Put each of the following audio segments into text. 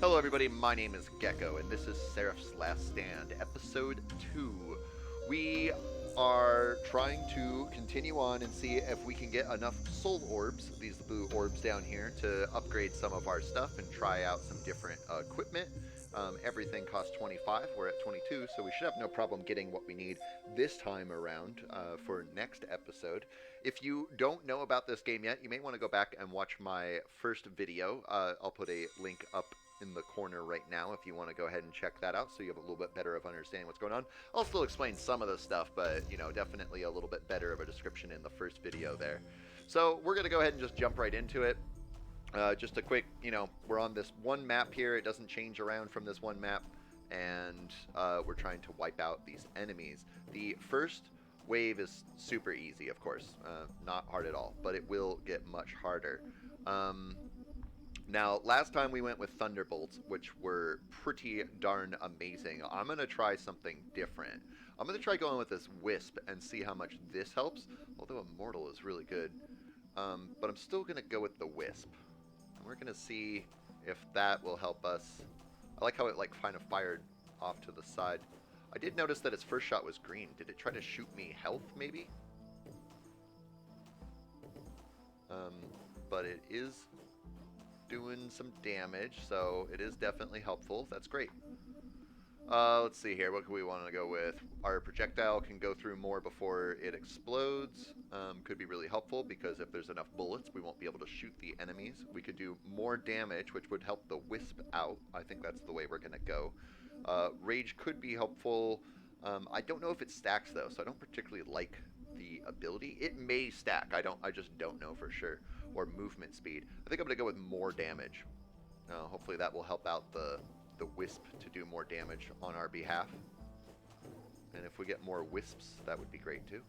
Hello everybody, my name is Geko, and this is Seraph's Last Stand, Episode 2. We are trying to continue on and see if we can get enough soul orbs, these blue orbs down here, to upgrade some of our stuff and try out some different equipment. Everything costs 25, we're at 22, so we should have no problem getting what we need this time around for next episode. If you don't know about this game yet, you may want to go back and watch my first video. I'll put a link up in the corner right now if you want to go ahead and check that out so you have a little bit better of understanding what's going on. I'll still explain some of the stuff, but definitely a little bit better of a description in the first video there. So we're going to go ahead and just jump right into it. Just a quick, we're on this one map here. It doesn't change around from this one map, and we're trying to wipe out these enemies. The first wave is super easy, of course, not hard at all, but it will get much harder. Now, last time we went with Thunderbolts, which were pretty darn amazing. I'm going to try something different. I'm going to try going with this Wisp and see how much this helps, although Immortal is really good. But I'm still going to go with the Wisp. And we're going to see if that will help us. I like how it kind of fired off to the side. I did notice that its first shot was green. Did it try to shoot me health, maybe? But it is doing some damage, so it is definitely helpful. That's great. Let's see here. What do we want to go with? Our projectile can go through more before it explodes. Could be really helpful because if there's enough bullets, we won't be able to shoot the enemies. We could do more damage, which would help the Wisp out. I think that's the way we're going to go. Rage could be helpful. I don't know if it stacks, though, so I don't particularly like the ability. It may stack. I just don't know for sure. Or movement speed. I think I'm going to go with more damage. Hopefully that will help out the Wisp to do more damage on our behalf. And if we get more Wisps, that would be great too.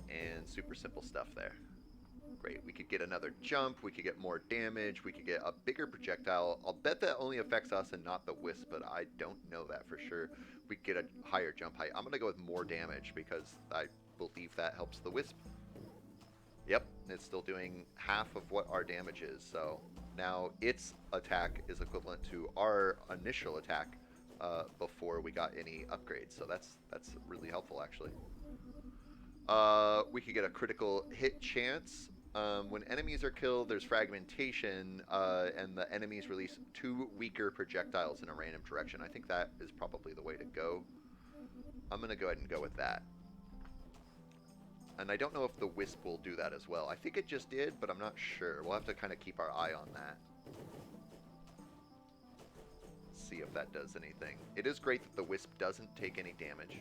And super simple stuff there. Great. We could get another jump. We could get more damage. We could get a bigger projectile. I'll bet that only affects us and not the Wisp, but I don't know that for sure. We could get a higher jump height. I'm going to go with more damage because I believe that helps the Wisp. Yep, it's still doing half of what our damage is, so now its attack is equivalent to our initial attack before we got any upgrades, so that's really helpful, actually. We could get a critical hit chance. When enemies are killed, there's fragmentation, and the enemies release 2 weaker projectiles in a random direction. I think that is probably the way to go. I'm going to go ahead and go with that. And I don't know if the Wisp will do that as well. I think it just did, but I'm not sure. We'll have to kind of keep our eye on that. See if that does anything. It is great that the Wisp doesn't take any damage.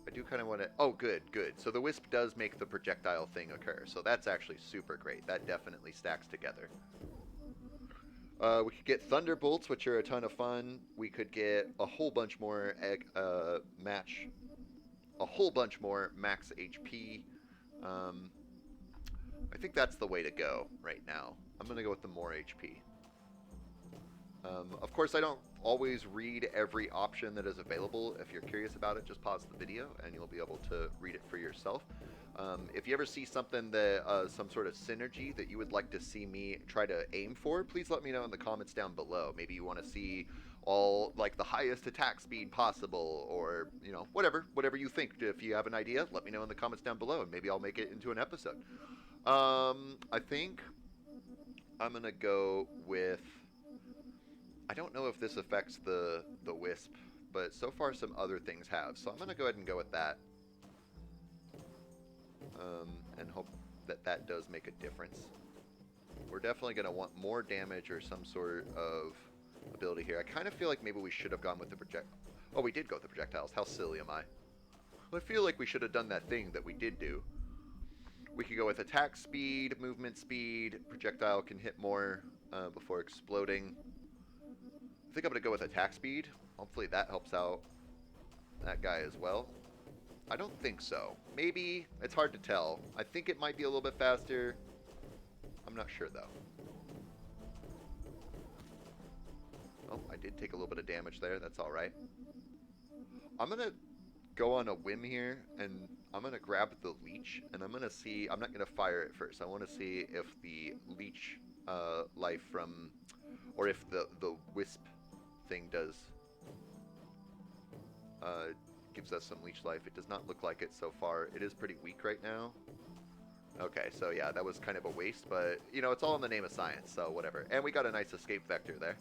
I do kind of want to... Oh, good, good. So the Wisp does make the projectile thing occur. So that's actually super great. That definitely stacks together. We could get Thunderbolts, which are a ton of fun. We could get a whole bunch more max HP. I think that's the way to go right now. I'm going to go with the more HP. Of course, I don't always read every option that is available. If you're curious about it, just pause the video and you'll be able to read it for yourself. If you ever see something that, some sort of synergy that you would like to see me try to aim for, please let me know in the comments down below. Maybe you want to see all, the highest attack speed possible, or, whatever you think. If you have an idea, let me know in the comments down below, and maybe I'll make it into an episode. I think I'm going to go with... I don't know if this affects the Wisp, but so far some other things have. So I'm going to go ahead and go with that. And hope that that does make a difference. We're definitely going to want more damage or some sort of ability here. I kind of feel like maybe we should have gone with the projectiles. Oh, we did go with the projectiles. How silly am I? I feel like we should have done that thing that we did do. We could go with attack speed, movement speed. Projectile can hit more before exploding. I think I'm going to go with attack speed. Hopefully that helps out that guy as well. I don't think so. Maybe. It's hard to tell. I think it might be a little bit faster. I'm not sure, though. Oh, I did take a little bit of damage there. That's all right. I'm going to go on a whim here, and I'm going to grab the leech, and I'm going to see... I'm not going to fire it first. I want to see if the leech life from... Or if the wisp thing does... gives us some leech life. It does not look like it so far. It is pretty weak right now. Okay, so yeah, that was kind of a waste, but, you know, it's all in the name of science, so whatever. And we got a nice escape vector there.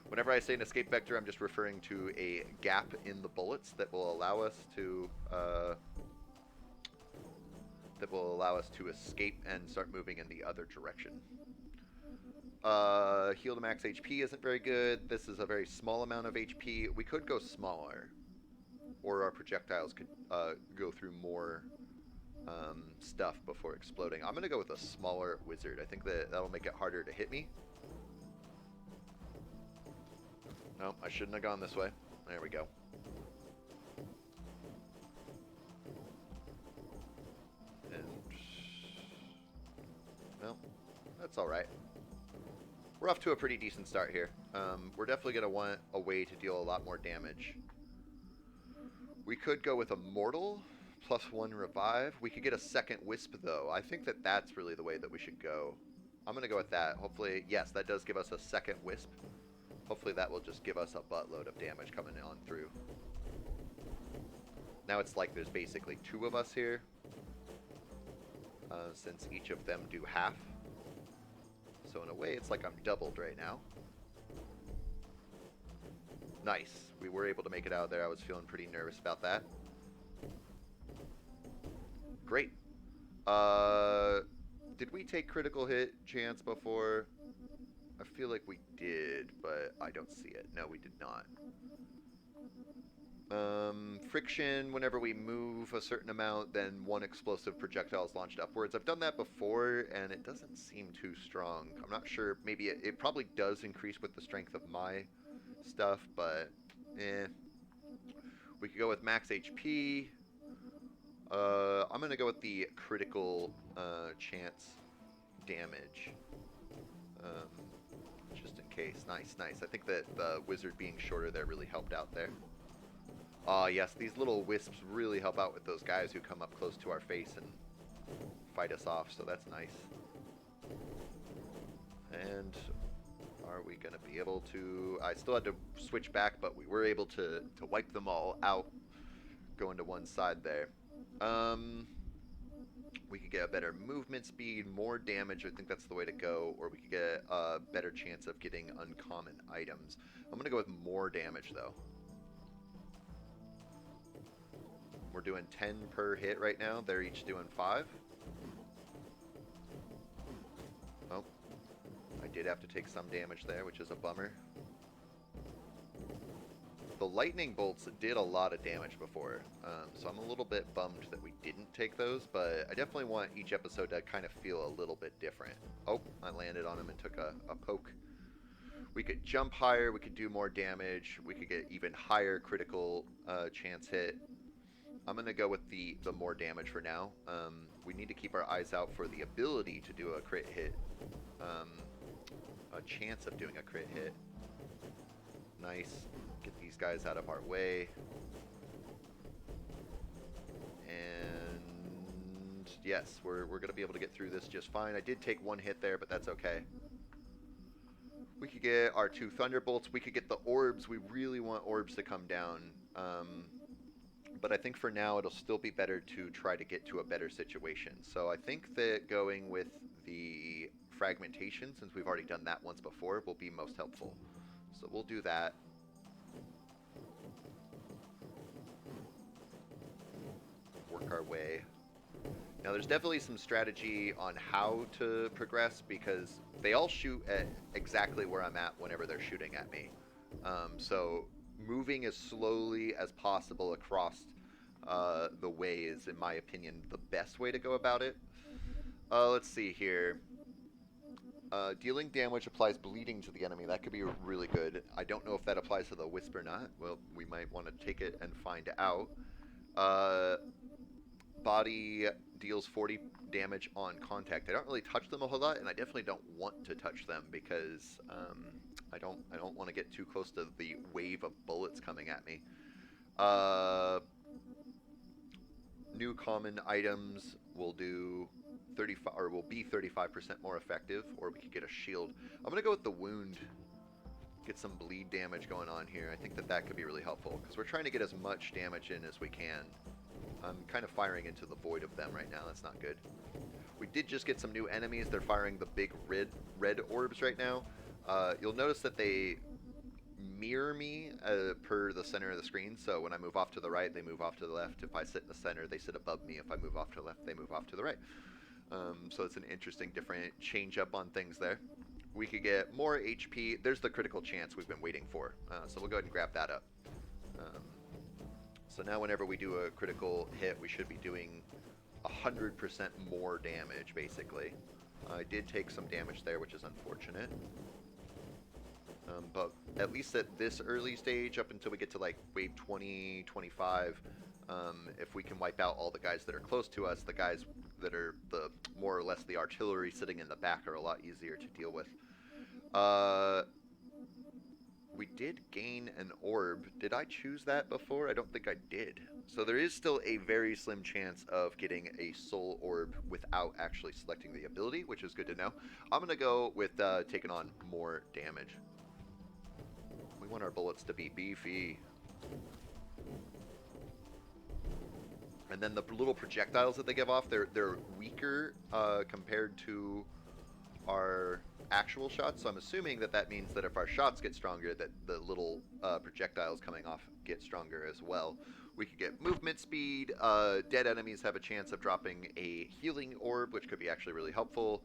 Whenever I say an escape vector, I'm just referring to a gap in the bullets that will allow us to escape and start moving in the other direction. Heal to max HP isn't very good. This is a very small amount of HP. We could go smaller, or our projectiles could go through more stuff before exploding. I'm going to go with a smaller wizard. I think that'll make it harder to hit me. No, I shouldn't have gone this way. There we go. And... well, that's alright. We're off to a pretty decent start here. We're definitely going to want a way to deal a lot more damage. We could go with a mortal, +1 revive. We could get a second wisp, though. I think that that's really the way that we should go. I'm going to go with that. Hopefully, yes, that does give us a second wisp. Hopefully that will just give us a buttload of damage coming on through. Now it's like there's basically 2 of us here, since each of them do half. So in a way, it's like I'm doubled right now. Nice. We were able to make it out of there. I was feeling pretty nervous about that. Great. Did we take critical hit chance before? I feel like we did, but I don't see it. No, we did not. Friction, whenever we move a certain amount, then 1 explosive projectile is launched upwards. I've done that before, and it doesn't seem too strong. I'm not sure. Maybe it probably does increase with the strength of my stuff, but we could go with max HP. I'm going to go with the critical chance damage. Just in case. Nice, nice. I think that the wizard being shorter there really helped out there. Yes, these little wisps really help out with those guys who come up close to our face and fight us off, so that's nice. And are we going to be able to... I still had to switch back, but we were able to wipe them all out, going to one side there. We could get a better movement speed, more damage, I think that's the way to go, or we could get a better chance of getting uncommon items. I'm going to go with more damage, though. We're doing 10 per hit right now. They're each doing 5. Oh, I did have to take some damage there, which is a bummer. The lightning bolts did a lot of damage before, so I'm a little bit bummed that we didn't take those, but I definitely want each episode to kind of feel a little bit different. Oh, I landed on him and took a poke. We could jump higher, we could do more damage, we could get even higher critical chance hit. I'm going to go with the more damage for now. We need to keep our eyes out for the ability to do a crit hit. A chance of doing a crit hit. Nice. Get these guys out of our way. And yes, we're going to be able to get through this just fine. I did take 1 hit there, but that's okay. We could get our 2 thunderbolts. We could get the orbs. We really want orbs to come down. But I think for now it'll still be better to try to get to a better situation. So I think that going with the fragmentation, since we've already done that once before, will be most helpful. So we'll do that. Work our way. Now there's definitely some strategy on how to progress, because they all shoot at exactly where I'm at whenever they're shooting at me. So moving as slowly as possible across the way is, in my opinion, the best way to go about it. Let's see here. Dealing damage applies bleeding to the enemy. That could be really good. I don't know if that applies to the wisp or not. Well, we might want to take it and find out. Body deals 40 damage on contact. I don't really touch them a whole lot, and I definitely don't want to touch them because I don't want to get too close to the wave of bullets coming at me. new common items will do 35, or will be 35% more effective, or we could get a shield. I'm gonna go with the wound. Get some bleed damage going on here. I think that that could be really helpful because we're trying to get as much damage in as we can. I'm kind of firing into the void of them right now. That's not good. We did just get some new enemies. They're firing the big red orbs right now. You'll notice that they mirror me per the center of the screen. So when I move off to the right, they move off to the left. If I sit in the center, they sit above me. If I move off to the left, they move off to the right. So it's an interesting, different change up on things there. We could get more HP. There's the critical chance we've been waiting for. So we'll go ahead and grab that up. So now whenever we do a critical hit, we should be doing 100% more damage, basically. I did take some damage there, which is unfortunate. But at least at this early stage, up until we get to like wave 20, 25, if we can wipe out all the guys that are close to us, the guys that are the more or less the artillery sitting in the back are a lot easier to deal with. We did gain an orb. Did I choose that before? I don't think I did. So there is still a very slim chance of getting a soul orb without actually selecting the ability, which is good to know. I'm going to go with taking on more damage. We want our bullets to be beefy. And then the little projectiles that they give off, they're weaker compared to our actual shots. So I'm assuming that that means that if our shots get stronger, that the little projectiles coming off get stronger as well. We could get movement speed. Dead enemies have a chance of dropping a healing orb, which could be actually really helpful.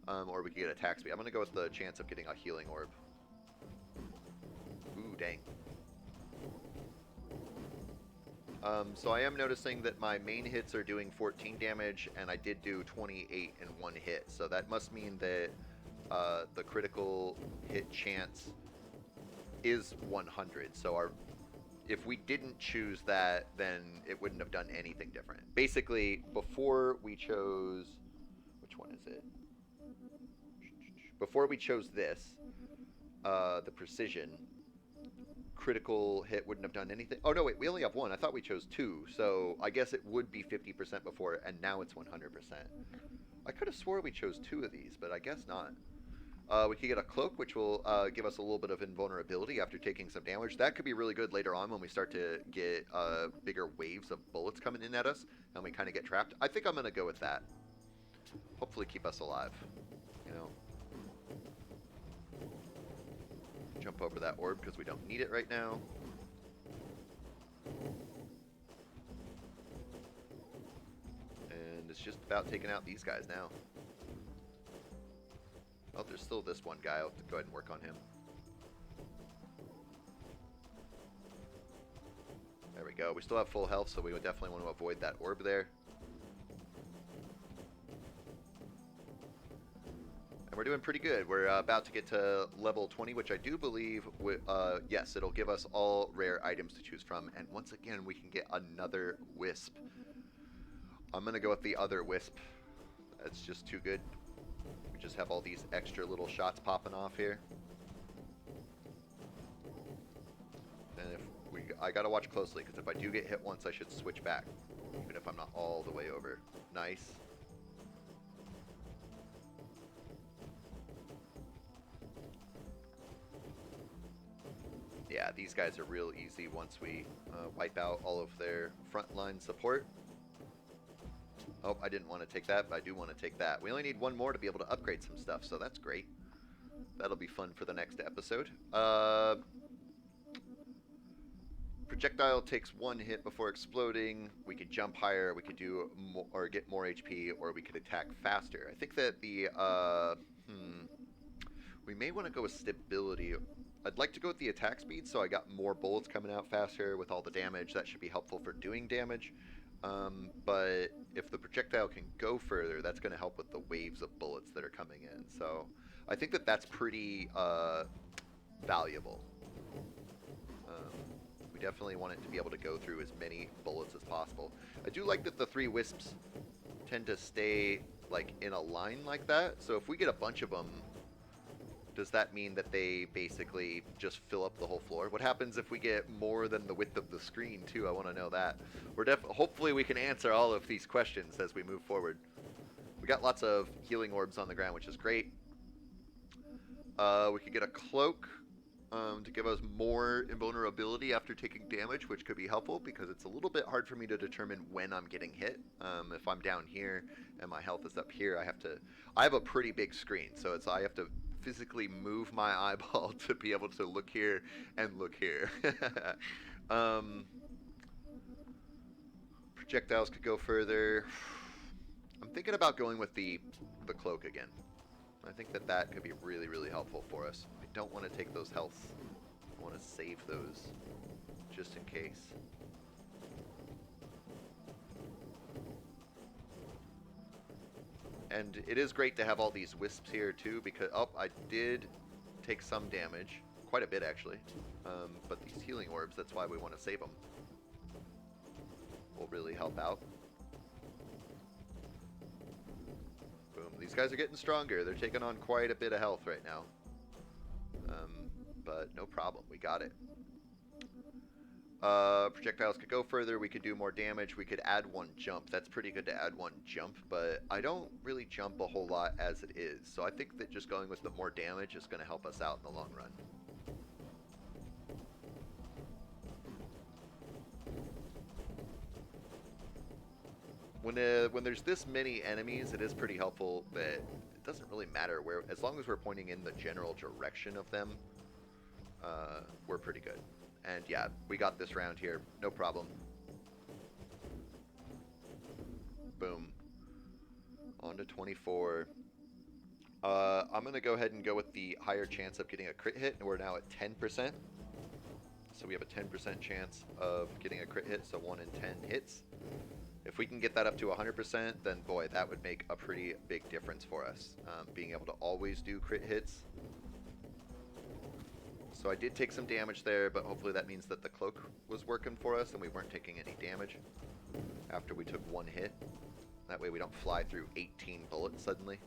Or we could get attack speed. I'm going to go with the chance of getting a healing orb. Ooh, dang. So I am noticing that my main hits are doing 14 damage, and I did do 28 in one hit. So that must mean that the critical hit chance is 100. So if we didn't choose that, then it wouldn't have done anything different. Basically, before we chose... Which one is it? Before we chose this, the precision... critical hit wouldn't have done anything. Oh, no, wait, we only have one. I thought we chose two. So I guess it would be 50% before, and now it's 100%. I could have swore we chose two of these, but I guess not. We could get a cloak, which will give us a little bit of invulnerability after taking some damage. That could be really good later on when we start to get bigger waves of bullets coming in at us, and we kind of get trapped. I think I'm going to go with that. Hopefully keep us alive, you know. Jump over that orb because we don't need it right now. And it's just about taking out these guys now. Oh, there's still this one guy. I'll have to go ahead and work on him. There we go. We still have full health, so we would definitely want to avoid that orb there. We're doing pretty good. We're about to get to level 20, which I do believe, yes, it'll give us all rare items to choose from. And once again, we can get another wisp. I'm going to go with the other wisp. That's just too good. We just have all these extra little shots popping off here. And I got to watch closely, because if I do get hit once, I should switch back. Even if I'm not all the way over. Nice. Yeah, these guys are real easy once we wipe out all of their frontline support. Oh, I didn't want to take that, but I do want to take that. We only need one more to be able to upgrade some stuff, so that's great. That'll be fun for the next episode. Projectile takes one hit before exploding. We could jump higher, we could do more, or get more HP, or we could attack faster. I think that the we may want to go with stability. I'd like to go with the attack speed, so I got more bullets coming out faster with all the damage. That should be helpful for doing damage. But if the projectile can go further, that's going to help with the waves of bullets that are coming in. So I think that that's pretty valuable. We definitely want it to be able to go through as many bullets as possible. I do like that the three wisps tend to stay like in a line like that. So if we get a bunch of them, Does that mean that they basically just fill up the whole floor? What happens if we get more than the width of the screen, too? I want to know that. Hopefully we can answer all of these questions as we move forward. We got lots of healing orbs on the ground, which is great. We could get a cloak to give us more invulnerability after taking damage, which could be helpful because it's a little bit hard for me to determine when I'm getting hit. If I'm down here and my health is up here, I have a pretty big screen, so I have to physically move my eyeball to be able to look here and look here. Projectiles could go further. I'm thinking about going with the cloak again. I think that could be really, really helpful for us. I don't want to take those healths. I want to save those just in case. And it is great to have all these wisps here too, because I did take some damage, quite a bit actually. But these healing orbs, that's why we want to save them. Will really help out. Boom. These guys are getting stronger. They're taking on quite a bit of health right now. But no problem. We got it. Projectiles could go further. We could do more damage. We could add one jump. That's pretty good to add one jump, but I don't really jump a whole lot as it is. So I think that just going with the more damage is going to help us out in the long run. When there's this many enemies, it is pretty helpful that it doesn't really matter where, as long as we're pointing in the general direction of them, we're pretty good. And yeah, we got this round here, no problem. Boom. On to 24. I'm going to go ahead and go with the higher chance of getting a crit hit, and we're now at 10%. So we have a 10% chance of getting a crit hit, so 1 in 10 hits. If we can get that up to 100%, then boy, that would make a pretty big difference for us. Being able to always do crit hits. So I did take some damage there, but hopefully that means that the cloak was working for us and we weren't taking any damage after we took one hit. That way we don't fly through 18 bullets suddenly.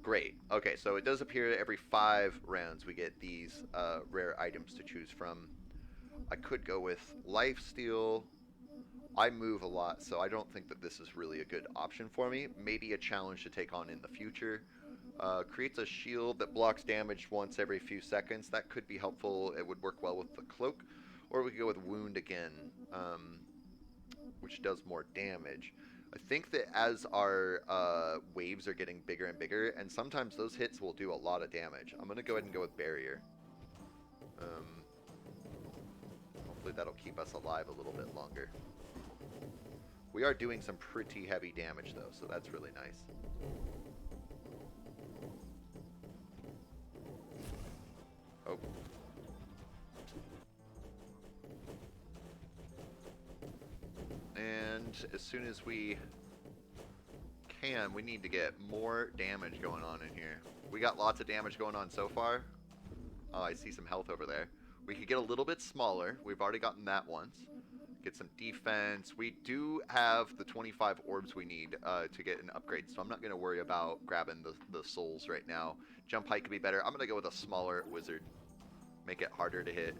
Great. Okay, so it does appear every 5 rounds we get these rare items to choose from. I could go with lifesteal. I move a lot, so I don't think that this is really a good option for me. Maybe a challenge to take on in the future. Creates a shield that blocks damage once every few seconds. That could be helpful. It would work well with the cloak. Or we could go with wound again, which does more damage. I think that as our waves are getting bigger and bigger, and sometimes those hits will do a lot of damage. I'm going to go ahead and go with barrier. Hopefully that'll keep us alive a little bit longer. We are doing some pretty heavy damage though, so that's really nice. Oh. And as soon as we can, we need to get more damage going on in here. We got lots of damage going on so far. Oh, I see some health over there. We could get a little bit smaller. We've already gotten that once. Get some defense. We do have the 25 orbs we need to get an upgrade, so I'm not going to worry about grabbing the souls right now. Jump height could be better. I'm going to go with a smaller wizard. Make it harder to hit.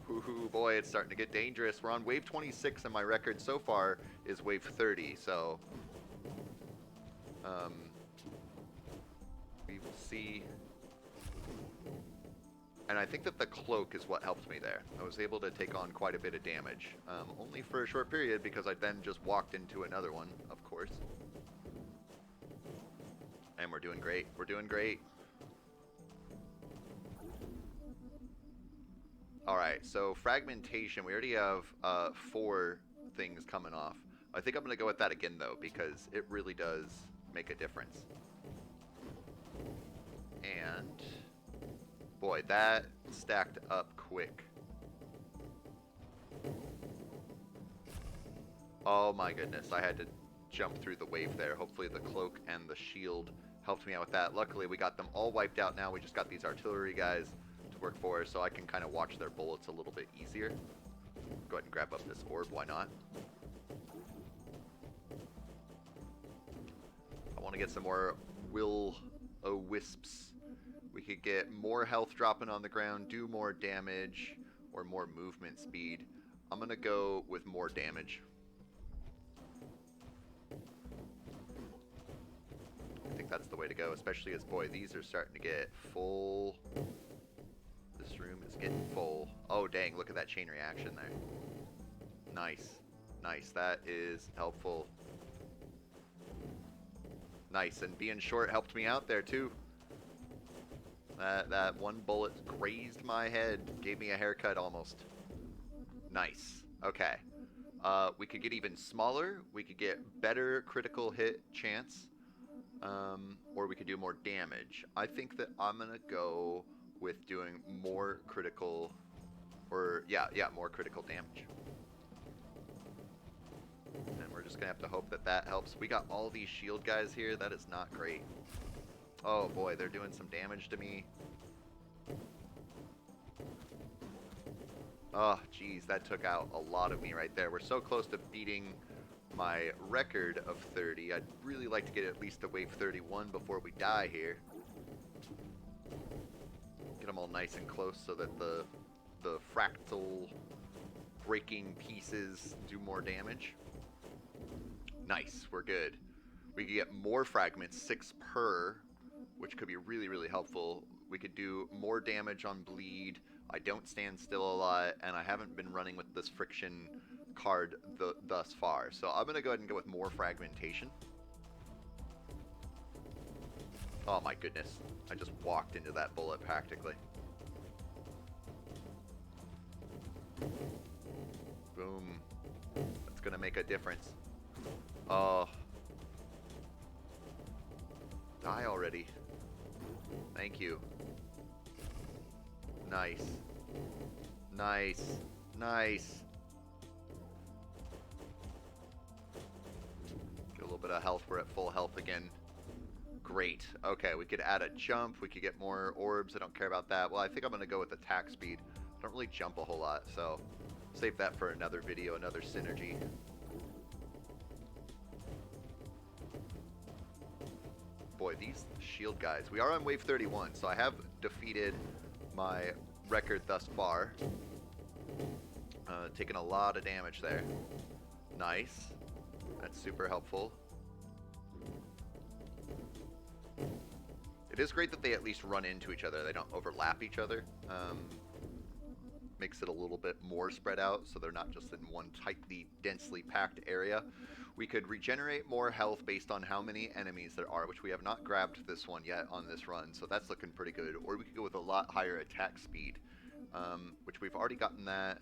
Ooh, boy, it's starting to get dangerous. We're on wave 26, and my record so far is wave 30, so we will see. And I think that the cloak is what helped me there. I was able to take on quite a bit of damage. Only for a short period, because I then just walked into another one, of course. And we're doing great. We're doing great. Alright, so fragmentation. We already have 4 things coming off. I think I'm going to go with that again, though, because it really does make a difference. And boy, that stacked up quick. Oh my goodness, I had to jump through the wave there. Hopefully the cloak and the shield helped me out with that. Luckily, we got them all wiped out now. We just got these artillery guys to work for, so I can kind of watch their bullets a little bit easier. Go ahead and grab up this orb, why not? I want to get some more will wisps. We could get more health dropping on the ground, do more damage, or more movement speed. I'm going to go with more damage. I think that's the way to go, especially as, boy, these are starting to get full. This room is getting full. Oh, dang, look at that chain reaction there. Nice. Nice, that is helpful. Nice, and being short helped me out there, too. That one bullet grazed my head, gave me a haircut almost. Nice. Okay. We could get even smaller. We could get better critical hit chance. Or we could do more damage. I think that I'm going to go with doing more critical... Or, yeah, more critical damage. And we're just going to have to hope that that helps. We got all these shield guys here. That is not great. Oh boy, they're doing some damage to me. Oh, geez, that took out a lot of me right there. We're so close to beating my record of 30. I'd really like to get at least to wave 31 before we die here. Get them all nice and close so that the fractal breaking pieces do more damage. Nice, we're good. We can get more fragments, 6 per, which could be really, really helpful. We could do more damage on bleed. I don't stand still a lot, and I haven't been running with this friction card thus far. So I'm going to go ahead and go with more fragmentation. Oh my goodness. I just walked into that bullet practically. Boom. That's going to make a difference. Oh. Die already. Thank you. Nice. Nice. Nice. Get a little bit of health. We're at full health again. Great. Okay, we could add a jump. We could get more orbs. I don't care about that. Well, I think I'm going to go with attack speed. I don't really jump a whole lot, so save that for another video, another synergy. Boy, these shield guys. We are on wave 31, so I have defeated my record thus far. Taking a lot of damage there. Nice. That's super helpful. It is great that they at least run into each other. They don't overlap each other. Makes it a little bit more spread out, so they're not just in one tightly, densely packed area. We could regenerate more health based on how many enemies there are, which we have not grabbed this one yet on this run, so that's looking pretty good. Or we could go with a lot higher attack speed, which we've already gotten that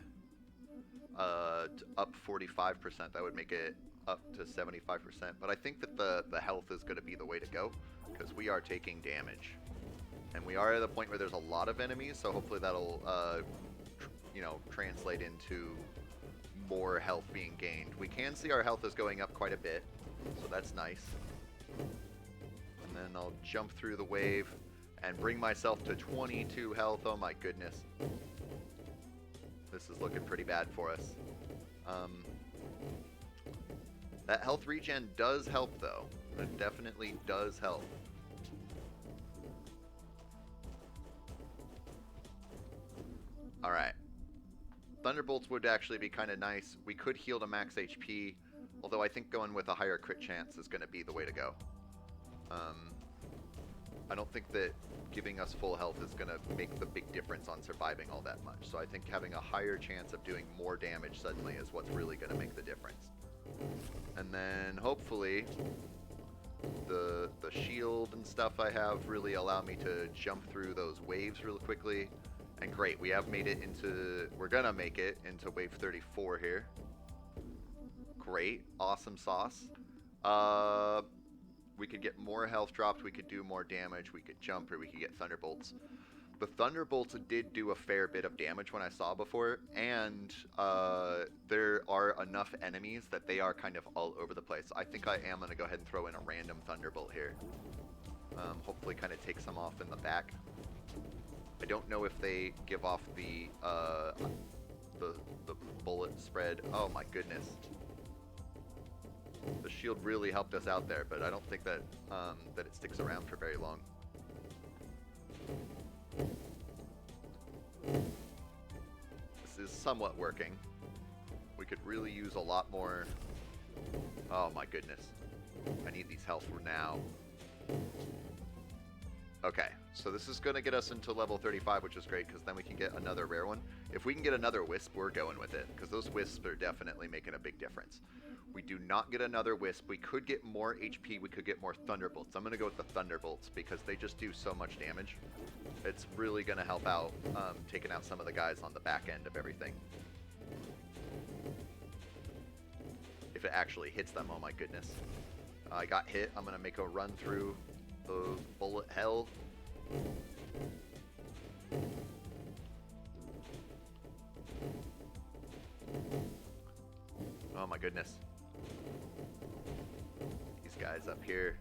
up 45%. That would make it up to 75%. But I think that the health is going to be the way to go, because we are taking damage. And we are at the point where there's a lot of enemies, so hopefully that'll you know, translate into more health being gained. We can see our health is going up quite a bit, so that's nice. And then I'll jump through the wave and bring myself to 22 health. Oh my goodness. This is looking pretty bad for us. That health regen does help, though. It definitely does help. Alright. Thunderbolts would actually be kind of nice. We could heal to max HP, although I think going with a higher crit chance is going to be the way to go. I don't think that giving us full health is going to make the big difference on surviving all that much. So I think having a higher chance of doing more damage suddenly is what's really going to make the difference. And then hopefully the shield and stuff I have really allow me to jump through those waves real quickly. And great, we have made it into, we're gonna make it into wave 34 here. Great, awesome sauce. We could get more health dropped, we could do more damage, we could jump, or we could get thunderbolts. The thunderbolts did do a fair bit of damage when I saw before, and there are enough enemies that they are kind of all over the place. I think I am gonna go ahead and throw in a random thunderbolt here. Hopefully kind of take some off in the back. I don't know if they give off the bullet spread. Oh my goodness. The shield really helped us out there, but I don't think that that it sticks around for very long. This is somewhat working. We could really use a lot more. Oh my goodness. I need these health for now. Okay, so this is going to get us into level 35, which is great, because then we can get another rare one. If we can get another Wisp, we're going with it, because those Wisps are definitely making a big difference. We do not get another Wisp. We could get more HP. We could get more Thunderbolts. I'm going to go with the Thunderbolts, because they just do so much damage. It's really going to help out taking out some of the guys on the back end of everything. If it actually hits them, oh my goodness. I got hit. I'm going to make a run through the bullet hell. Oh my goodness. These guys up here.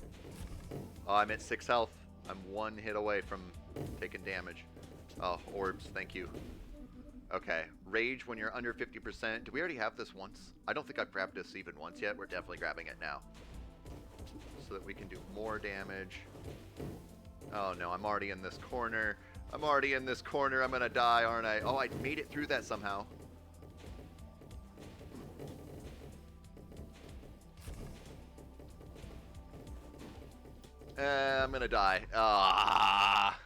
Oh, I'm at 6 health. I'm 1 hit away from taking damage. Oh, orbs, thank you. Okay, rage when you're under 50%. Do we already have this once? I don't think I've grabbed this even once yet. We're definitely grabbing it now, so that we can do more damage. Oh no, I'm already in this corner. I'm already in this corner. I'm gonna die, aren't I? Oh, I made it through that somehow. I'm gonna die. Ah.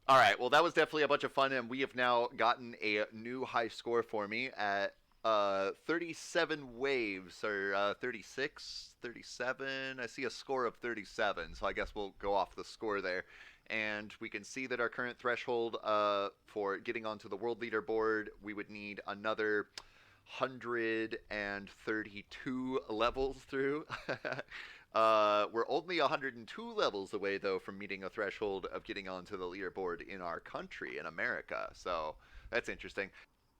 Alright, well that was definitely a bunch of fun, and we have now gotten a new high score for me at 37 waves, or 36, 37. I see a score of 37, so I guess we'll go off the score there. And we can see that our current threshold for getting onto the world leaderboard, we would need another 132 levels through. We're only 102 levels away, though, from meeting a threshold of getting onto the leaderboard in our country, in America. So that's interesting.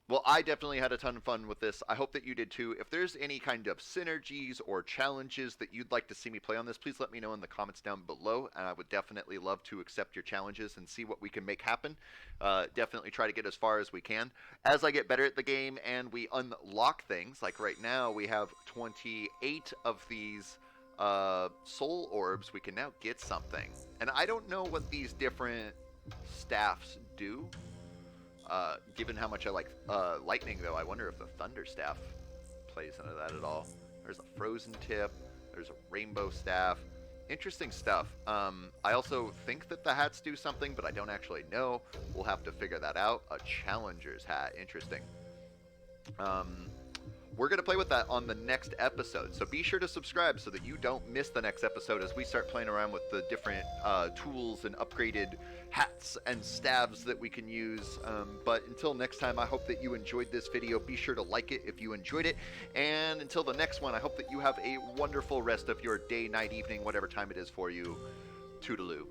Well, I definitely had a ton of fun with this. I hope that you did too. If there's any kind of synergies or challenges that you'd like to see me play on this, please let me know in the comments down below, and I would definitely love to accept your challenges and see what we can make happen. Definitely try to get as far as we can. As I get better at the game and we unlock things, like right now we have 28 of these soul orbs, we can now get something. And I don't know what these different staffs do. Given how much I like lightning, though, I wonder if the thunder staff plays into that at all. There's a frozen tip. There's a rainbow staff. Interesting stuff. I also think that the hats do something, but I don't actually know. We'll have to figure that out. A challenger's hat. Interesting. We're going to play with that on the next episode, so be sure to subscribe so that you don't miss the next episode as we start playing around with the different tools and upgraded hats and staves that we can use. But until next time, I hope that you enjoyed this video. Be sure to like it if you enjoyed it, and until the next one, I hope that you have a wonderful rest of your day, night, evening, whatever time it is for you. Toodaloo.